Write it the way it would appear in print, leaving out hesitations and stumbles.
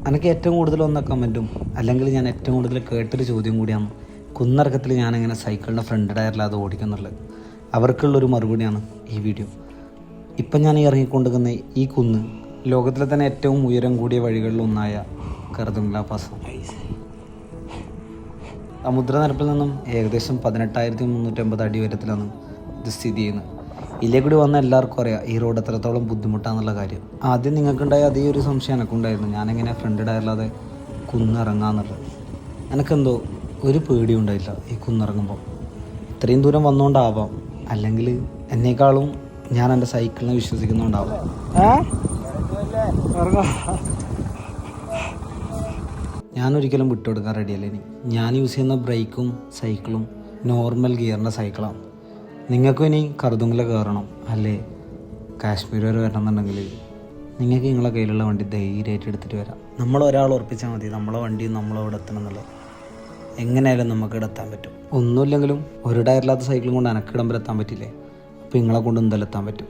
എനിക്ക് ഏറ്റവും കൂടുതൽ വന്ന കമൻറ്റും അല്ലെങ്കിൽ ഞാൻ ഏറ്റവും കൂടുതൽ കേട്ടൊരു ചോദ്യം കൂടിയാണ്, കുന്നിറക്കത്തിൽ ഞാനെങ്ങനെ സൈക്കിളിൻ്റെ ഫ്രണ്ട് ടയറിലാതെ ഓടിക്കുന്നുള്ളത്. അവർക്കുള്ളൊരു മറുപടിയാണ് ഈ വീഡിയോ. ഇപ്പം ഞാൻ ഇറങ്ങിക്കൊണ്ടിരിക്കുന്ന ഈ കുന്ന് ലോകത്തിലെ തന്നെ ഏറ്റവും ഉയരം കൂടിയ വഴികളിലൊന്നായ കർദുംല പാസം. സമുദ്രനിരപ്പിൽ നിന്നും ഏകദേശം 18,350 അടി ഉയരത്തിലാണ് ഇത് സ്ഥിതി ചെയ്യുന്നത്. ഇതിലേ കൂടി വന്ന എല്ലാവർക്കും അറിയാം ഈ റോഡ് എത്രത്തോളം ബുദ്ധിമുട്ടാണെന്നുള്ള കാര്യം. ആദ്യം നിങ്ങൾക്കുണ്ടായ അതേ ഒരു സംശയം എനിക്കുണ്ടായിരുന്നു, ഞാനെങ്ങനെ ഫ്രണ്ട് ടയറില്ലാതെ കുന്നിറങ്ങാന്നുള്ളത്. എനിക്കെന്തോ ഒരു പേടിയും ഉണ്ടായില്ല ഈ കുന്നിറങ്ങുമ്പോൾ. ഇത്രയും ദൂരം വന്നുകൊണ്ടാവാം, അല്ലെങ്കിൽ എന്നേക്കാളും ഞാൻ എൻ്റെ സൈക്കിളിനെ വിശ്വസിക്കുന്നുണ്ടാവാം. ഞാനൊരിക്കലും വിട്ടുകൊടുക്കാൻ റെഡിയല്ല. ഇനി ഞാൻ യൂസ് ചെയ്യുന്ന ബ്രേക്കും സൈക്കിളും നോർമൽ ഗിയറിൻ്റെ സൈക്കിളാണ്. നിങ്ങൾക്കും ഇനി കർദുംല കയറണം അല്ലേ കാശ്മീർ വരെ വരണമെന്നുണ്ടെങ്കിൽ നിങ്ങൾക്ക് നിങ്ങളെ കയ്യിലുള്ള വണ്ടി ധൈര്യമായിട്ട് എടുത്തിട്ട് വരാം. നമ്മളൊരാൾ ഉറപ്പിച്ചാൽ മതി നമ്മളെ വണ്ടിയും നമ്മളവിടെ എത്തണം എന്നുള്ളത്. എങ്ങനെയായാലും നമുക്ക് ഇവിടെ എത്താൻ പറ്റും. ഒന്നുമില്ലെങ്കിലും ഒരു ടയറില്ലാത്ത സൈക്കിളും കൊണ്ട് എനക്കിടം വരെ എത്താൻ പറ്റില്ലേ, അപ്പോൾ നിങ്ങളെ കൊണ്ട് എന്തായാലും എത്താൻ പറ്റും.